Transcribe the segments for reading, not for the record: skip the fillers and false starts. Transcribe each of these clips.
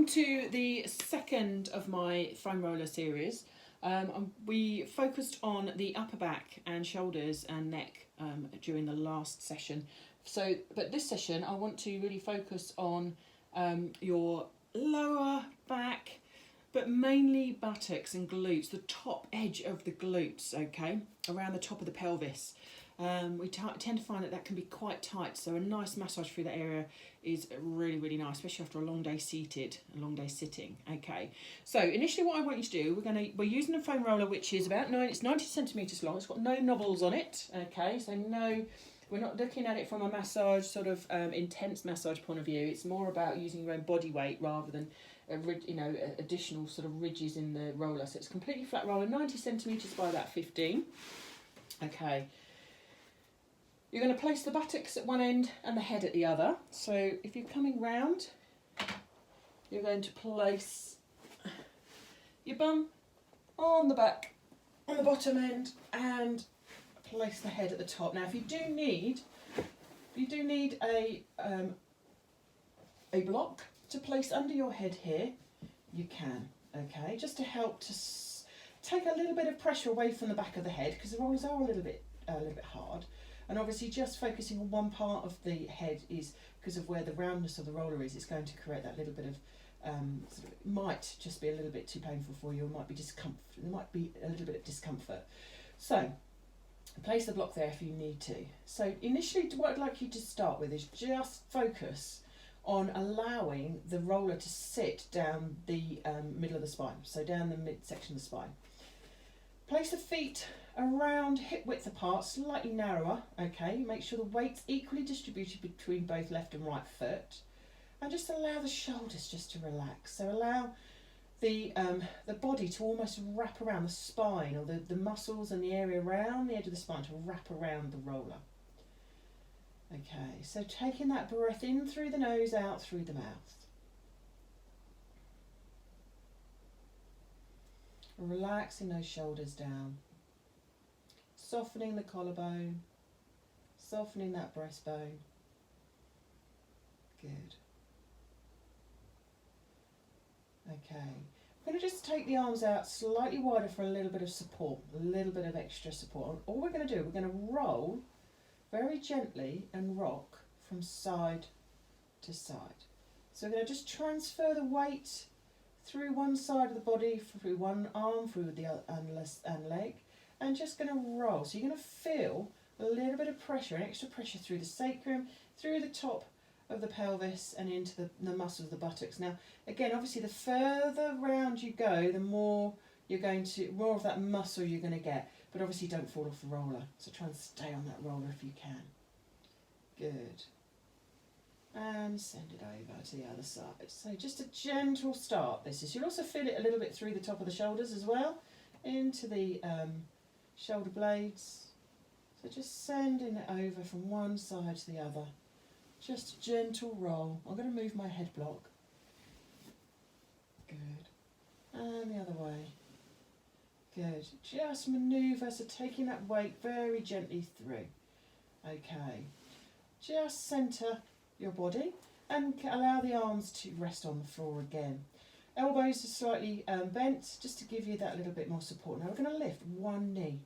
welcome to the second of my foam roller series. We focused on the upper back and shoulders and neck during the last session. But this session I want to really focus on your lower back, but mainly buttocks and glutes, the top edge of the glutes, okay, around the top of the pelvis. We tend to find that can be quite tight, so a nice massage through that area is really, really nice, especially after a long day seated, a long day sitting. Okay, so initially what I want you to do, we're using a foam roller which is about 90 centimetres long. It's got no knobbles on it. Okay, so we're not looking at it from a massage sort of intense massage point of view. It's more about using your own body weight rather than additional sort of ridges in the roller. So it's completely flat roller, 90 centimetres by about 15. Okay. You're going to place the buttocks at one end and the head at the other. So if you're coming round, you're going to place your bum on the back, on the bottom end, and place the head at the top. Now, if you do need a block to place under your head here, you can. Okay, just to help to take a little bit of pressure away from the back of the head, because the rollers are a little bit hard. And obviously just focusing on one part of the head is because of where the roundness of the roller is, it's going to create that little bit of, might just be a little bit too painful for you, or might be discomfort. There might be a little bit of discomfort. So place the block there if you need to. So initially what I'd like you to start with is just focus on allowing the roller to sit down the middle of the spine, so down the midsection of the spine. Place the feet around hip width apart, slightly narrower, okay? Make sure the weight's equally distributed between both left and right foot. And just allow the shoulders just to relax. So allow the body to almost wrap around the spine, or the muscles and the area around the edge of the spine to wrap around the roller. Okay, so taking that breath in through the nose, out through the mouth. Relaxing those shoulders down. Softening the collarbone, softening that breastbone. Good. Okay, I'm going to just take the arms out slightly wider for a little bit of support, a little bit of extra support. And all we're going to do, we're going to roll very gently and rock from side to side. So we're going to just transfer the weight through one side of the body, through one arm, through the other and leg. And just going to roll. So you're going to feel a little bit of pressure, an extra pressure through the sacrum, through the top of the pelvis and into the muscles of the buttocks. Now, again, obviously the further round you go, the more of that muscle you're going to get. But obviously don't fall off the roller. So try and stay on that roller if you can. Good. And send it over to the other side. So just a gentle start. You'll also feel it a little bit through the top of the shoulders as well, into the shoulder blades. So just sending it over from one side to the other. Just a gentle roll. I'm going to move my head block. Good. And the other way. Good. Just manoeuvre, so taking that weight very gently through. Okay. Just centre your body and allow the arms to rest on the floor again. Elbows are slightly bent, just to give you that little bit more support. Now we're going to lift one knee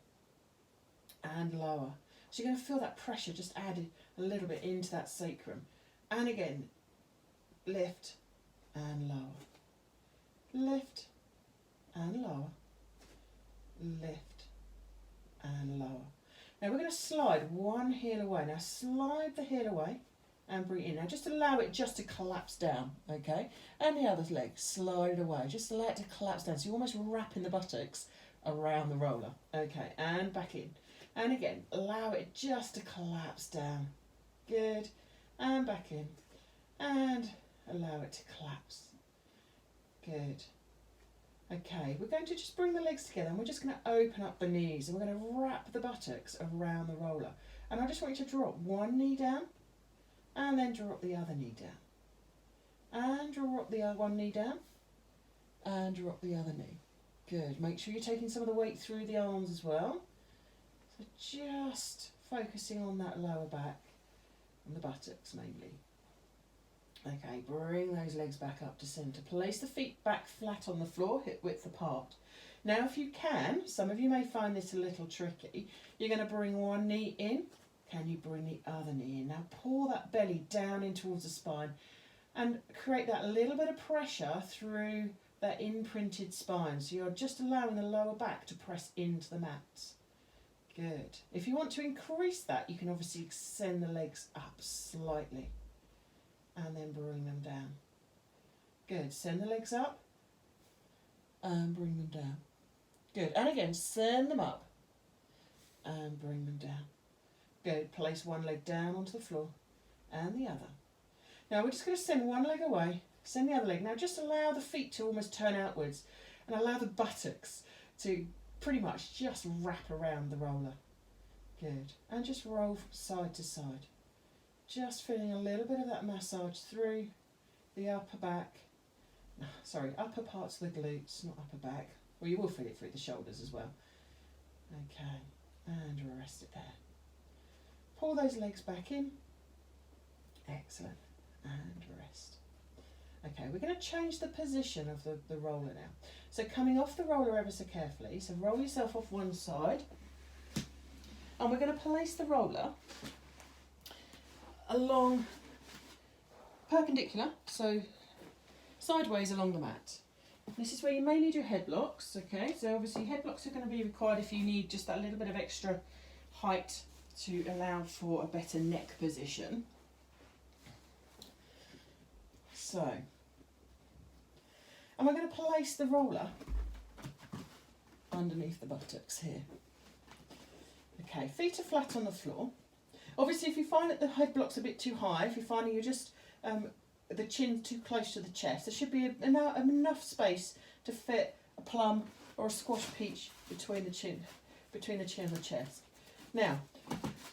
and lower. So you're going to feel that pressure just added a little bit into that sacrum. And again, lift and lower. Lift and lower. Lift and lower. Now we're going to slide one heel away. Now slide the heel away and bring it in. Now just allow it just to collapse down, okay? And the other leg, slide it away. Just allow it to collapse down. So you're almost wrapping the buttocks around the roller. Okay, and back in. And again, allow it just to collapse down. Good. And back in. And allow it to collapse. Good. Okay, we're going to just bring the legs together and we're just going to open up the knees and we're going to wrap the buttocks around the roller. And I just want you to drop one knee down and then drop the other knee down. And drop the other one knee down and drop the other knee. Good. Make sure you're taking some of the weight through the arms as well. So just focusing on that lower back and the buttocks mainly. Okay, bring those legs back up to centre. Place the feet back flat on the floor, hip width apart. Now if you can, some of you may find this a little tricky, you're going to bring one knee in. Can you bring the other knee in? Now pull that belly down in towards the spine and create that little bit of pressure through that imprinted spine. So you're just allowing the lower back to press into the mat. Good. If you want to increase that, you can obviously extend the legs up slightly and then bring them down. Good. Send the legs up and bring them down. Good. And again, send them up and bring them down. Good. Place one leg down onto the floor and the other. Now we're just going to send one leg away, send the other leg. Now just allow the feet to almost turn outwards and allow the buttocks to pretty much just wrap around the roller. Good. And just roll from side to side. Just feeling a little bit of that massage through the upper back. Sorry, upper parts of the glutes, not upper back. Well, you will feel it through the shoulders as well. Okay, and rest it there. Pull those legs back in. Excellent. And rest. Okay, we're going to change the position of the roller now. So coming off the roller ever so carefully, so roll yourself off one side. And we're going to place the roller along perpendicular, so sideways along the mat. This is where you may need your head blocks, okay? So obviously head blocks are going to be required if you need just that little bit of extra height to allow for a better neck position. So, and we're going to place the roller underneath the buttocks here. Okay, feet are flat on the floor. Obviously if you find that the head block's a bit too high, if you're finding you're just the chin too close to the chest, there should be enough space to fit a plum or a squash peach between the chin and the chest. Now,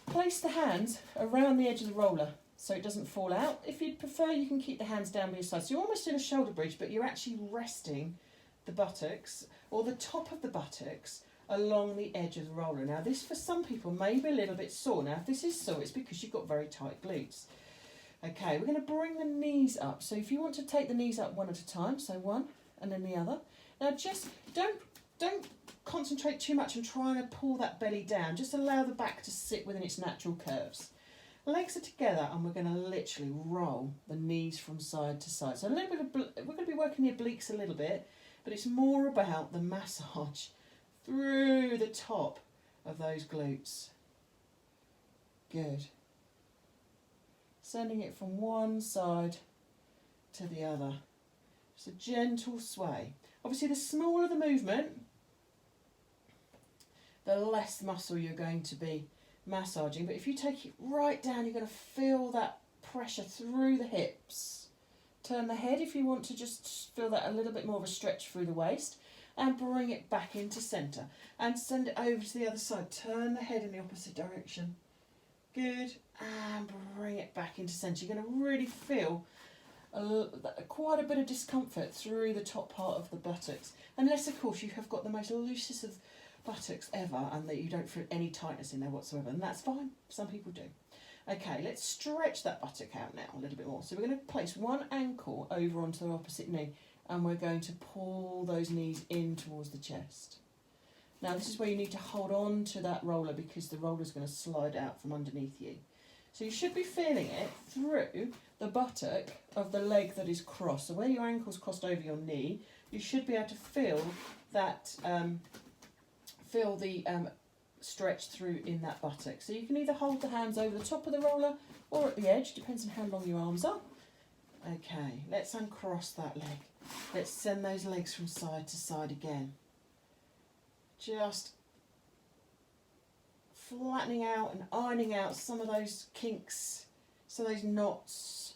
place the hands around the edge of the roller so it doesn't fall out. If you'd prefer, you can keep the hands down by your side. So you're almost in a shoulder bridge, but you're actually resting the buttocks or the top of the buttocks along the edge of the roller. Now this for some people may be a little bit sore. Now if this is sore, it's because you've got very tight glutes. Okay, we're going to bring the knees up. So if you want to take the knees up one at a time, so one and then the other. Now just don't concentrate too much on trying to pull that belly down. Just allow the back to sit within its natural curves. Legs are together and we're going to literally roll the knees from side to side. So a little bit of, we're going to be working the obliques a little bit, but it's more about the massage through the top of those glutes. Good. Sending it from one side to the other. Just a gentle sway. Obviously the smaller the movement, the less muscle you're going to be massaging. But if you take it right down, you're going to feel that pressure through the hips. Turn the head if you want to just feel that a little bit more of a stretch through the waist. And bring it back into centre. And send it over to the other side. Turn the head in the opposite direction. Good. And bring it back into centre. You're going to really feel quite a bit of discomfort through the top part of the buttocks. Unless, of course, you have got the most loosest of buttocks ever and that you don't feel any tightness in there whatsoever. And that's fine. Some people do. Okay, let's stretch that buttock out now a little bit more. So we're going to place one ankle over onto the opposite knee. And we're going to pull those knees in towards the chest. Now this is where you need to hold on to that roller because the roller is going to slide out from underneath you. So you should be feeling it through the buttock of the leg that is crossed. So where your ankle's crossed over your knee, you should be able to feel that, stretch through in that buttock. So you can either hold the hands over the top of the roller or at the edge, depends on how long your arms are. Okay, let's uncross that leg. Let's send those legs from side to side again. Just flattening out and ironing out some of those kinks, some of those knots.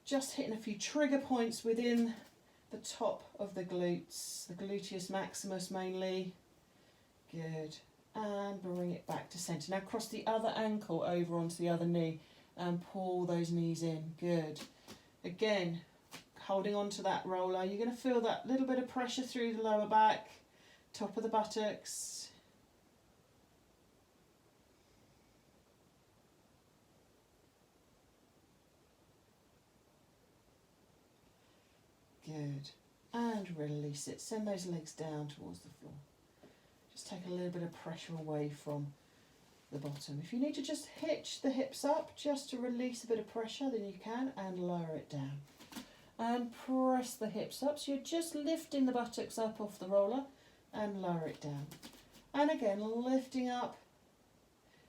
Just hitting a few trigger points within the top of the glutes, the gluteus maximus mainly. Good. And bring it back to centre. Now cross the other ankle over onto the other knee and pull those knees in. Good. Again, holding on to that roller, you're going to feel that little bit of pressure through the lower back, top of the buttocks. Good. And release it. Send those legs down towards the floor. Just take a little bit of pressure away from the bottom. If you need to just hitch the hips up just to release a bit of pressure, then you can, and lower it down. And press the hips up. So you're just lifting the buttocks up off the roller and lower it down. And again, lifting up.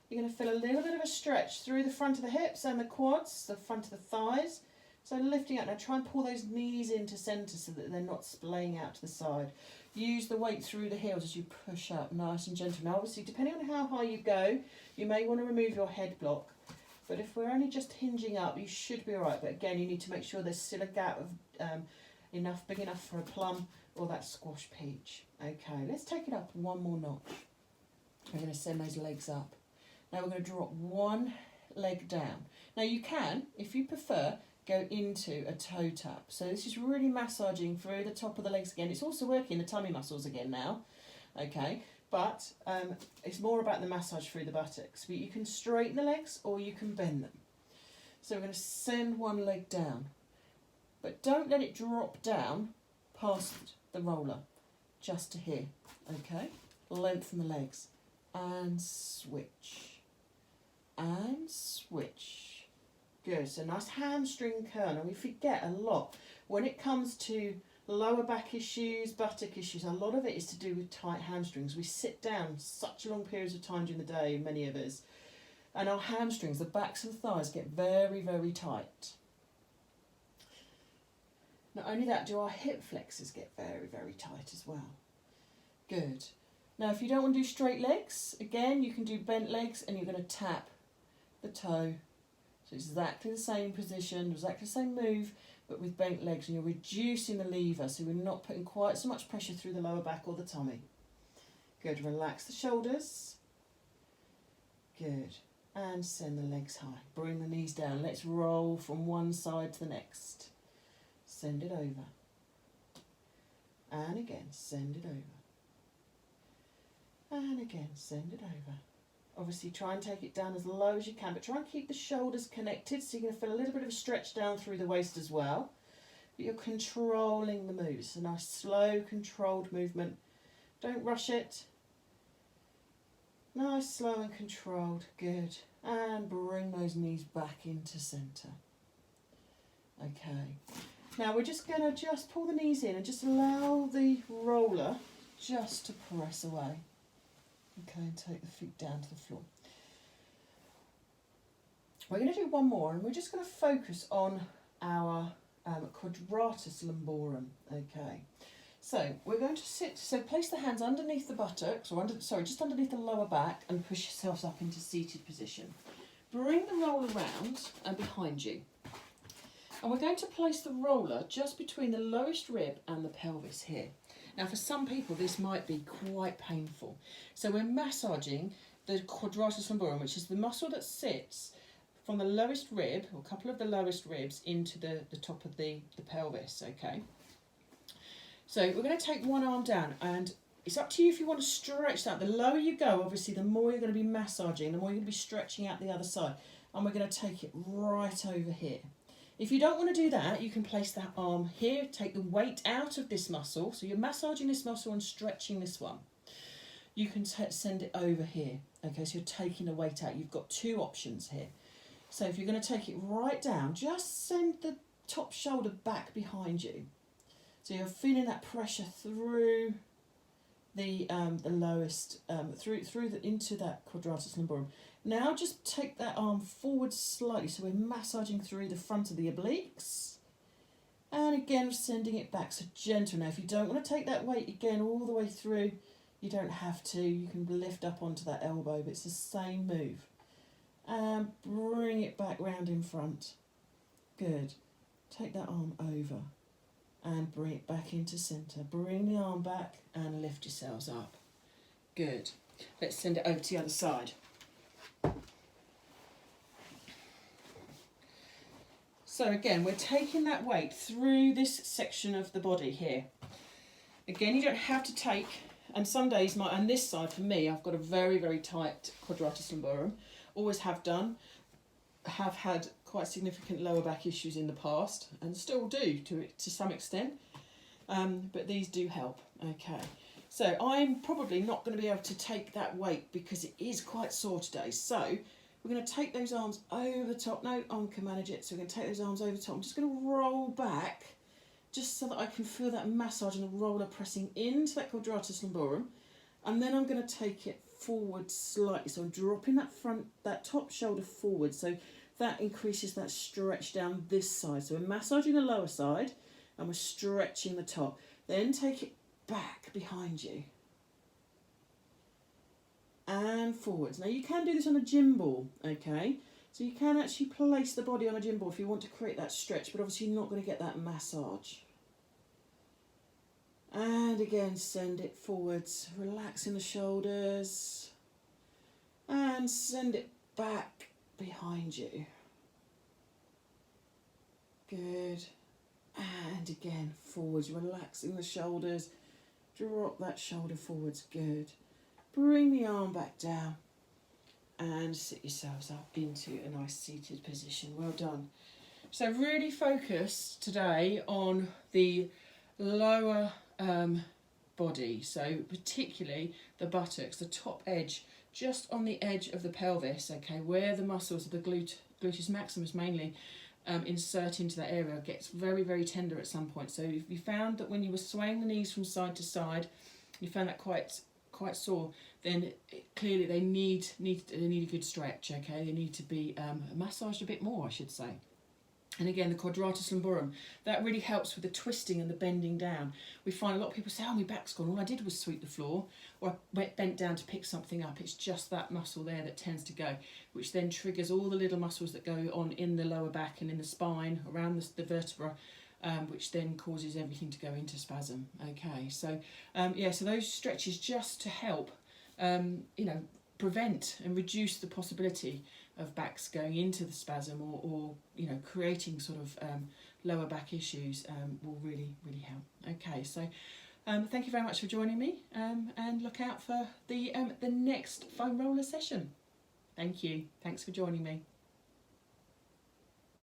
You're going to feel a little bit of a stretch through the front of the hips and the quads, the front of the thighs. So lifting up. Now try and pull those knees into centre so that they're not splaying out to the side. Use the weight through the heels as you push up, nice and gentle. Now obviously, depending on how high you go, you may want to remove your head block. But if we're only just hinging up, you should be all right. But again, you need to make sure there's still a gap of big enough for a plum or that squash peach. Okay, let's take it up one more notch. We're going to send those legs up. Now we're going to drop one leg down. Now you can, if you prefer, go into a toe tap. So this is really massaging through the top of the legs again. It's also working the tummy muscles again now. Okay, but it's more about the massage through the buttocks. But you can straighten the legs or you can bend them. So we're going to send one leg down. But don't let it drop down past the roller, just to here. Okay, lengthen the legs and switch. And switch. Good, so nice hamstring curl. And we forget a lot when it comes to lower back issues, buttock issues, a lot of it is to do with tight hamstrings. We sit down such long periods of time during the day, many of us, and our hamstrings, the backs of the thighs, get very, very tight. Not only that, do our hip flexors get very, very tight as well. Good. Now if you don't want to do straight legs, again you can do bent legs and you're going to tap the toe. So exactly the same position, exactly the same move, but with bent legs, and you're reducing the lever so we're not putting quite so much pressure through the lower back or the tummy. Good, relax the shoulders. Good, and send the legs high. Bring the knees down. Let's roll from one side to the next. Send it over. And again, send it over. And again, send it over. Obviously try and take it down as low as you can, but try and keep the shoulders connected so you're going to feel a little bit of a stretch down through the waist as well. But you're controlling the moves. A nice slow, controlled movement. Don't rush it. Nice, slow and controlled. Good. And bring those knees back into centre. Okay. Now we're just going to pull the knees in and just allow the roller just to press away. Okay, and take the feet down to the floor. We're going to do one more, and we're just going to focus on our quadratus lumborum. Okay, so we're going to sit. So place the hands underneath the buttocks, or just underneath the lower back, and push yourselves up into seated position. Bring the roller round and behind you, and we're going to place the roller just between the lowest rib and the pelvis here. Now for some people this might be quite painful. So we're massaging the quadratus lumborum, which is the muscle that sits from the lowest rib, or a couple of the lowest ribs, into the top of the pelvis, okay? So we're going to take one arm down, and it's up to you if you want to stretch that. The lower you go, obviously, the more you're going to be massaging, the more you're going to be stretching out the other side. And we're going to take it right over here. If you don't want to do that, you can place that arm here, take the weight out of this muscle. So you're massaging this muscle and stretching this one. You can send it over here. Okay, so you're taking the weight out. You've got two options here. So if you're going to take it right down, just send the top shoulder back behind you. So you're feeling that pressure through the lowest, into that quadratus lumborum. Now just take that arm forward slightly, so we're massaging through the front of the obliques. And again, sending it back, so gentle. Now if you don't want to take that weight again all the way through, you don't have to. You can lift up onto that elbow, but it's the same move. And bring it back round in front. Good. Take that arm over and bring it back into centre. Bring the arm back and lift yourselves up. Good. Let's send it over to the other side. So again, we're taking that weight through this section of the body here. Again, you don't have to take, and some days, and this side for me, I've got a very, very tight quadratus lumborum. Always have done. Have had quite significant lower back issues in the past, and still do to some extent. but these do help. Okay, so I'm probably not going to be able to take that weight because it is quite sore today. So we're going to take those arms over the top. No, arm can manage it. So we're going to take those arms over the top. I'm just going to roll back just so that I can feel that massage and the roller pressing into that quadratus lumborum. And then I'm going to take it forward slightly. So I'm dropping that top shoulder forward. So that increases that stretch down this side. So we're massaging the lower side and we're stretching the top. Then take it back behind you. And forwards. Now you can do this on a gym ball, okay? So you can actually place the body on a gym ball if you want to create that stretch, but obviously you're not going to get that massage. And again, send it forwards, relaxing the shoulders. And send it back behind you. Good. And again, forwards, relaxing the shoulders. Drop that shoulder forwards, good. Bring the arm back down and sit yourselves up into a nice seated position. Well done. So really focus today on the lower body, so particularly the buttocks, the top edge, just on the edge of the pelvis, okay, where the muscles of the gluteus maximus mainly insert into that area. It gets very, very tender at some point. So if you found that when you were swaying the knees from side to side, you found that quite sore, then clearly they need a good stretch, okay? They need to be massaged a bit more, I should say. And again, the quadratus lumborum, that really helps with the twisting and the bending down. We find a lot of people say, oh, my back's gone, all I did was sweep the floor, or I bent down to pick something up. It's just that muscle there that tends to go, which then triggers all the little muscles that go on in the lower back and in the spine, around the vertebra, which then causes everything to go into spasm. Okay, so so those stretches just to help, prevent and reduce the possibility of backs going into the spasm or creating sort of lower back issues will really help. Okay, so thank you very much for joining me, and look out for the next foam roller session. Thank you. Thanks for joining me.